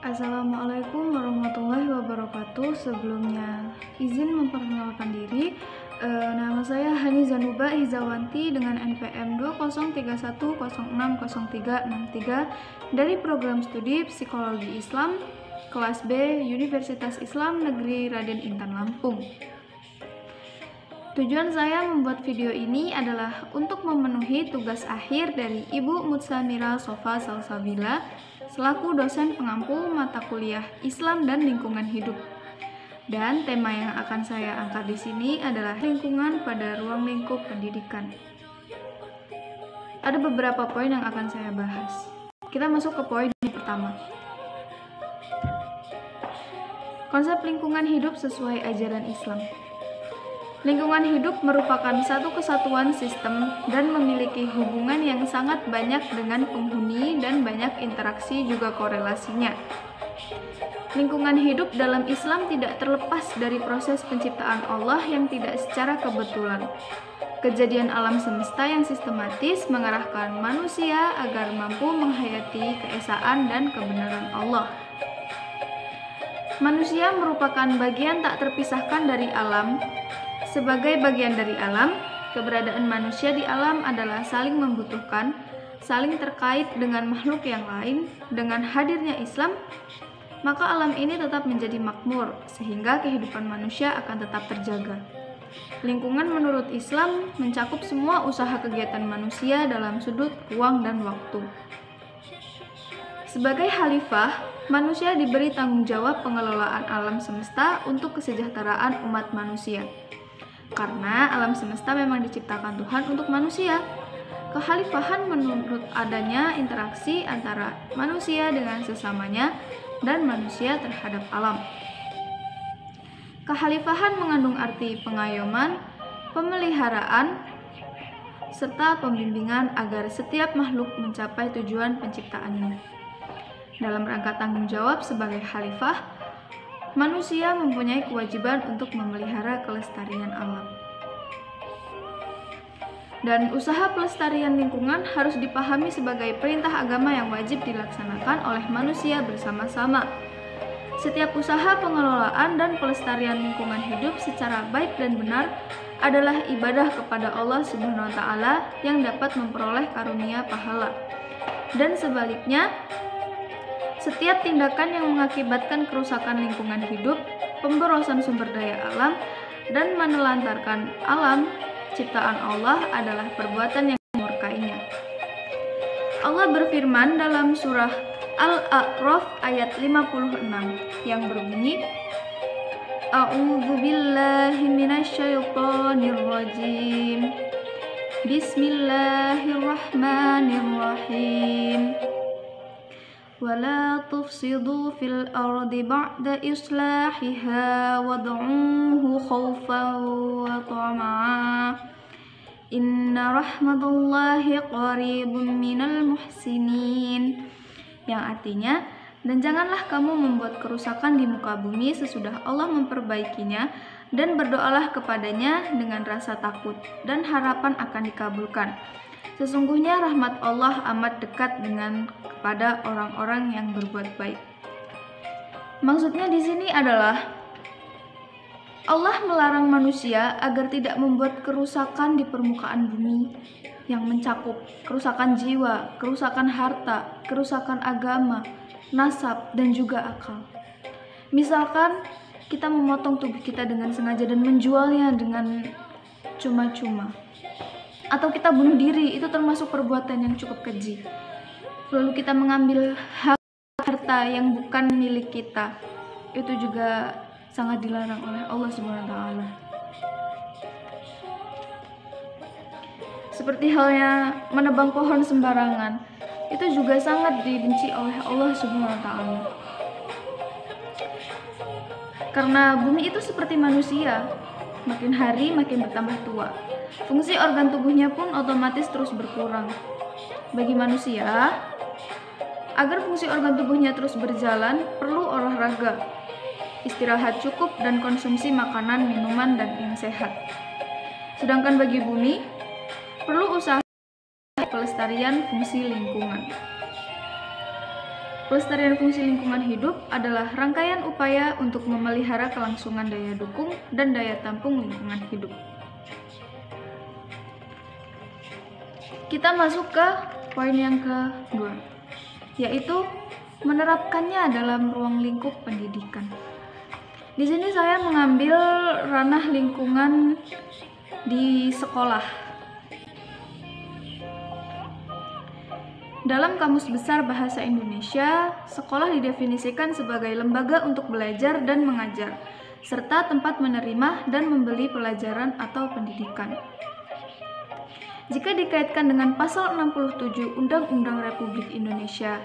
Assalamualaikum warahmatullahi wabarakatuh. Sebelumnya izin memperkenalkan diri. Nama saya Hani Zanuba Hizawanti dengan NPM 2031060363 dari program studi Psikologi Islam kelas B Universitas Islam Negeri Raden Intan Lampung. Tujuan saya membuat video ini adalah untuk memenuhi tugas akhir dari Ibu Mutsamira Sofa Salsabila selaku dosen pengampu mata kuliah Islam dan Lingkungan Hidup. Dan tema yang akan saya angkat di sini adalah lingkungan pada ruang lingkup pendidikan. Ada beberapa poin yang akan saya bahas. Kita masuk ke poin yang pertama. Konsep lingkungan hidup sesuai ajaran Islam. Lingkungan hidup merupakan satu kesatuan sistem dan memiliki hubungan yang sangat banyak dengan penghuni dan banyak interaksi juga korelasinya. Lingkungan hidup dalam Islam tidak terlepas dari proses penciptaan Allah yang tidak secara kebetulan. Kejadian alam semesta yang sistematis mengarahkan manusia agar mampu menghayati keesaan dan kebenaran Allah. Manusia merupakan bagian tak terpisahkan dari alam. Sebagai bagian dari alam, keberadaan manusia di alam adalah saling membutuhkan, saling terkait dengan makhluk yang lain. Dengan hadirnya Islam, maka alam ini tetap menjadi makmur, sehingga kehidupan manusia akan tetap terjaga. Lingkungan menurut Islam mencakup semua usaha kegiatan manusia dalam sudut ruang dan waktu. Sebagai khalifah, manusia diberi tanggung jawab pengelolaan alam semesta untuk kesejahteraan umat manusia. Karena alam semesta memang diciptakan Tuhan untuk manusia. Kekhalifahan menurut adanya interaksi antara manusia dengan sesamanya dan manusia terhadap alam. Kekhalifahan mengandung arti pengayoman, pemeliharaan, serta pembimbingan agar setiap makhluk mencapai tujuan penciptaannya. Dalam rangka tanggung jawab sebagai khalifah, manusia mempunyai kewajiban untuk memelihara kelestarian alam. Dan usaha pelestarian lingkungan harus dipahami sebagai perintah agama yang wajib dilaksanakan oleh manusia bersama-sama. Setiap usaha pengelolaan dan pelestarian lingkungan hidup secara baik dan benar adalah ibadah kepada Allah Subhanahu wa Ta'ala yang dapat memperoleh karunia pahala. Dan sebaliknya, setiap tindakan yang mengakibatkan kerusakan lingkungan hidup, pemborosan sumber daya alam, dan menelantarkan alam ciptaan Allah adalah perbuatan yang memurkainya. Allah berfirman dalam surah Al-A'raf ayat 56 yang berbunyi, A'udzu billahi minasyaitonir rajim. Bismillahirrahmanirrahim. وَلَا تُفْسِدُوا فِي الْأَرْضِ بَعْدَ إِصْلَاحِهَا وَادْعُوهُ خَوْفًا وَطَمَعًا إِنَّ رَحْمَةَ اللَّهِ قَرِيبٌ مِنَ الْمُحْسِنِينَ, yang artinya, dan janganlah kamu membuat kerusakan di muka bumi sesudah Allah memperbaikinya, dan berdoalah kepadanya dengan rasa takut dan harapan akan dikabulkan. Sesungguhnya rahmat Allah amat dekat kepada orang-orang yang berbuat baik. Maksudnya di sini adalah Allah melarang manusia agar tidak membuat kerusakan di permukaan bumi yang mencakup kerusakan jiwa, kerusakan harta, kerusakan agama, nasab, dan juga akal. Misalkan kita memotong tubuh kita dengan sengaja dan menjualnya dengan cuma-cuma. Atau kita bunuh diri, itu termasuk perbuatan yang cukup keji. Lalu kita mengambil hak harta yang bukan milik kita, itu juga sangat dilarang oleh Allah Subhanahu wa Ta'ala. Seperti halnya menebang pohon sembarangan, itu juga sangat dibenci oleh Allah Subhanahu wa Ta'ala. Karena bumi itu seperti manusia, makin hari makin bertambah tua. Fungsi organ tubuhnya pun otomatis terus berkurang. Bagi manusia, agar fungsi organ tubuhnya terus berjalan, perlu olahraga, istirahat cukup, dan konsumsi makanan, minuman, dan yang sehat. Sedangkan bagi bumi, perlu usaha pelestarian fungsi lingkungan. Pelestarian fungsi lingkungan hidup adalah rangkaian upaya untuk memelihara kelangsungan daya dukung dan daya tampung lingkungan hidup. Kita masuk ke poin yang kedua, yaitu menerapkannya dalam ruang lingkup pendidikan. Di sini saya mengambil ranah lingkungan di sekolah. Dalam Kamus Besar Bahasa Indonesia, sekolah didefinisikan sebagai lembaga untuk belajar dan mengajar, serta tempat menerima dan memberi pelajaran atau pendidikan. Jika dikaitkan dengan Pasal 67 Undang-Undang Republik Indonesia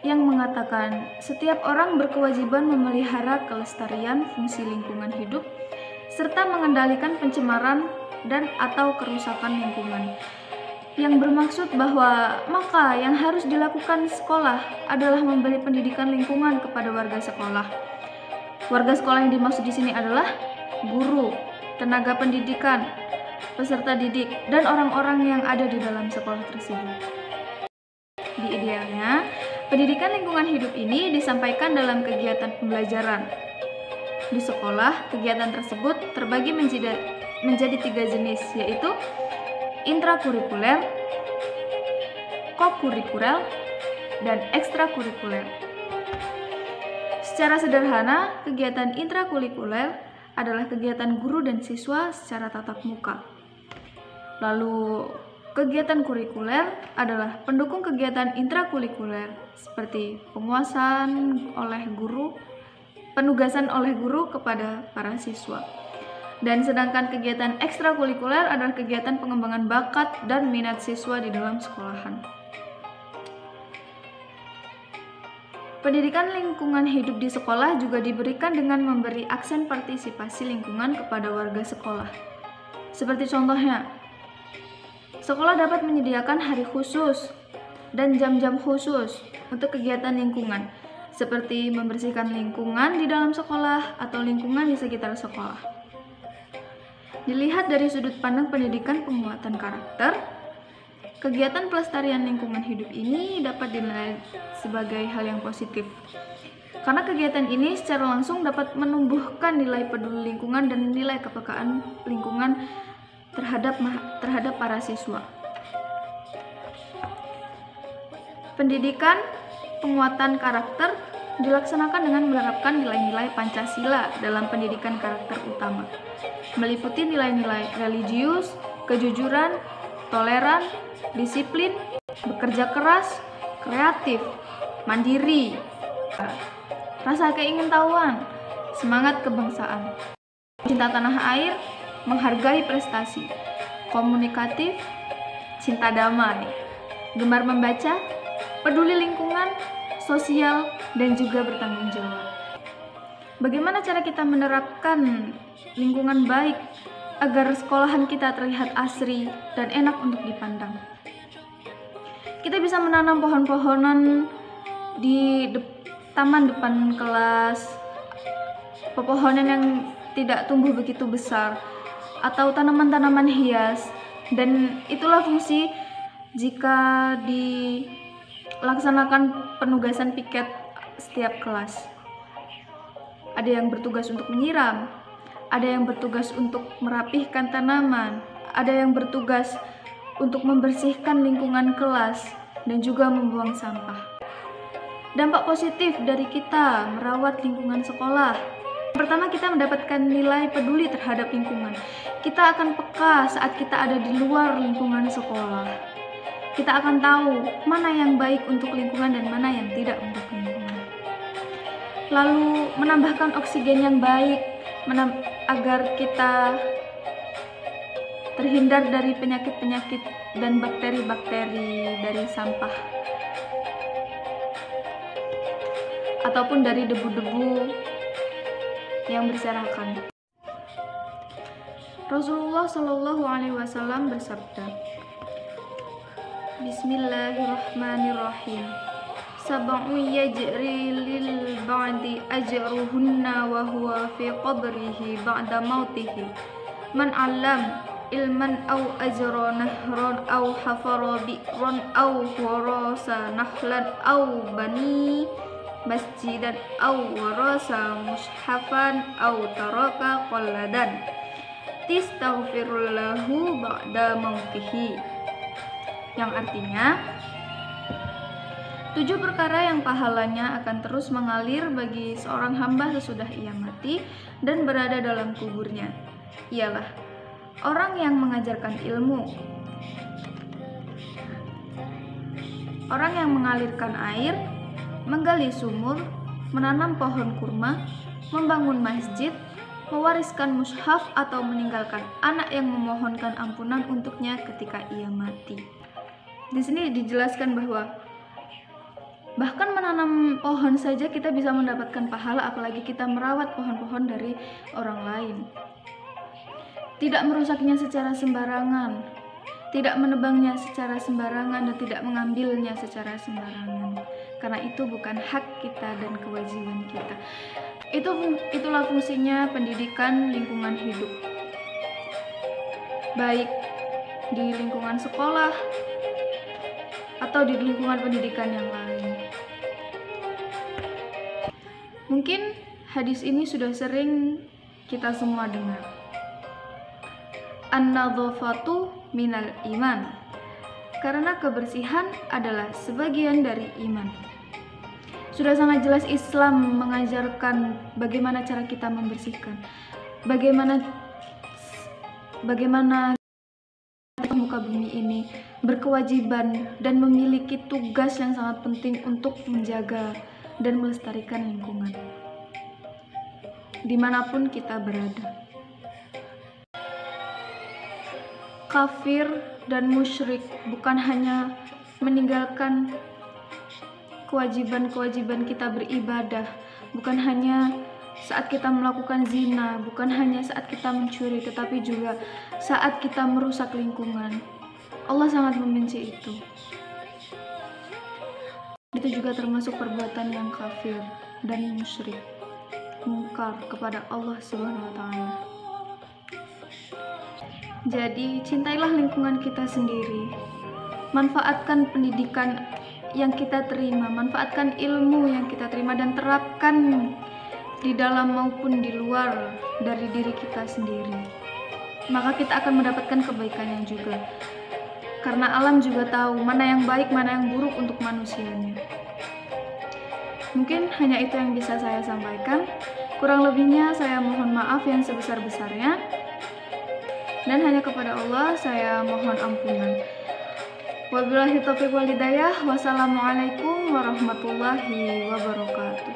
yang mengatakan setiap orang berkewajiban memelihara kelestarian fungsi lingkungan hidup, serta mengendalikan pencemaran dan atau kerusakan lingkungan, yang bermaksud bahwa maka yang harus dilakukan sekolah adalah memberi pendidikan lingkungan kepada warga sekolah. Warga sekolah yang dimaksud di sini adalah guru, tenaga pendidikan, peserta didik, dan orang-orang yang ada di dalam sekolah tersebut. Di idealnya, pendidikan lingkungan hidup ini disampaikan dalam kegiatan pembelajaran. Di sekolah, kegiatan tersebut terbagi menjadi 3 jenis, yaitu intrakurikuler, kokurikuler, dan ekstrakurikuler. Secara sederhana, kegiatan intrakurikuler adalah kegiatan guru dan siswa secara tatap muka. Lalu, kegiatan kurikuler adalah pendukung kegiatan intrakurikuler seperti penugasan oleh guru kepada para siswa. Dan sedangkan kegiatan ekstrakurikuler adalah kegiatan pengembangan bakat dan minat siswa di dalam sekolahan. Pendidikan lingkungan hidup di sekolah juga diberikan dengan memberi aksen partisipasi lingkungan kepada warga sekolah. Seperti contohnya, sekolah dapat menyediakan hari khusus dan jam-jam khusus untuk kegiatan lingkungan, seperti membersihkan lingkungan di dalam sekolah atau lingkungan di sekitar sekolah. Dilihat dari sudut pandang pendidikan penguatan karakter, kegiatan pelestarian lingkungan hidup ini dapat dinilai sebagai hal yang positif. Karena kegiatan ini secara langsung dapat menumbuhkan nilai peduli lingkungan dan nilai kepekaan lingkungan terhadap para siswa. Pendidikan penguatan karakter dilaksanakan dengan menerapkan nilai-nilai Pancasila dalam pendidikan karakter utama, meliputi nilai-nilai religius, kejujuran, toleran, disiplin, bekerja keras, kreatif, mandiri, rasa keingintahuan, semangat kebangsaan, cinta tanah air, menghargai prestasi, komunikatif, cinta damai, gemar membaca, peduli lingkungan, sosial, dan juga bertanggung jawab. Bagaimana cara kita menerapkan lingkungan baik agar sekolahan kita terlihat asri dan enak untuk dipandang? Kita bisa menanam pohon-pohonan di taman depan kelas, pepohonan yang tidak tumbuh begitu besar, atau tanaman-tanaman hias, dan itulah fungsi jika dilaksanakan penugasan piket setiap kelas. Ada yang bertugas untuk menyiram, ada yang bertugas untuk merapihkan tanaman, ada yang bertugas untuk membersihkan lingkungan kelas, dan juga membuang sampah. Dampak positif dari kita merawat lingkungan sekolah. Pertama, kita mendapatkan nilai peduli terhadap lingkungan. Kita akan peka saat kita ada di luar lingkungan sekolah. Kita akan tahu mana yang baik untuk lingkungan dan mana yang tidak untuk lingkungan. Lalu menambahkan oksigen yang baik agar kita terhindar dari penyakit-penyakit dan bakteri-bakteri dari sampah ataupun dari debu-debu yang berserakan. Rasulullah Shallallahu Alaihi Wasallam bersabda, Bismillahirrahmanirrahim. Sab'u yajri lil ba'di ajruhunna wa huwa fi qabrihi ba'da mautihi. Man 'allam ilman aw ajra nahran aw hafara bi'ran aw warasa nahlan aw bani masjidan aw warasa mushafan aw taraka qalladan tistaghfirullahu ba'da mautihi, yang artinya 7 perkara yang pahalanya akan terus mengalir bagi seorang hamba sesudah ia mati dan berada dalam kuburnya, ialah orang yang mengajarkan ilmu, orang yang mengalirkan air, menggali sumur, menanam pohon kurma, membangun masjid, mewariskan mushaf atau meninggalkan anak yang memohonkan ampunan untuknya ketika ia mati. Di sini dijelaskan bahwa bahkan menanam pohon saja kita bisa mendapatkan pahala, apalagi kita merawat pohon-pohon dari orang lain. Tidak merusaknya secara sembarangan, tidak menebangnya secara sembarangan, dan tidak mengambilnya secara sembarangan. Karena itu bukan hak kita dan kewajiban kita. Itulah fungsinya pendidikan lingkungan hidup. Baik di lingkungan sekolah atau di lingkungan pendidikan yang lain. Mungkin hadis ini sudah sering kita semua dengar. An-nadhafatu minal iman. Karena kebersihan adalah sebagian dari iman. Sudah sangat jelas Islam mengajarkan bagaimana cara kita membersihkan. Bagaimana muka bumi ini berkewajiban dan memiliki tugas yang sangat penting untuk menjaga dan melestarikan lingkungan dimanapun kita berada. Kafir dan musyrik bukan hanya meninggalkan kewajiban-kewajiban kita beribadah, bukan hanya saat kita melakukan zina, bukan hanya saat kita mencuri, tetapi juga saat kita merusak lingkungan. Allah sangat membenci itu. Itu juga termasuk perbuatan yang kafir dan musyrik, mungkar kepada Allah Subhanahu wa taala. Jadi, cintailah lingkungan kita sendiri. Manfaatkan pendidikan yang kita terima, manfaatkan ilmu yang kita terima dan terapkan di dalam maupun di luar dari diri kita sendiri. Maka kita akan mendapatkan kebaikannya juga. Karena alam juga tahu mana yang baik, mana yang buruk untuk manusianya. Mungkin hanya itu yang bisa saya sampaikan. Kurang lebihnya saya mohon maaf yang sebesar-besarnya. Dan hanya kepada Allah saya mohon ampunan. Wabillahi taufiq wal hidayah. Wassalamualaikum warahmatullahi wabarakatuh.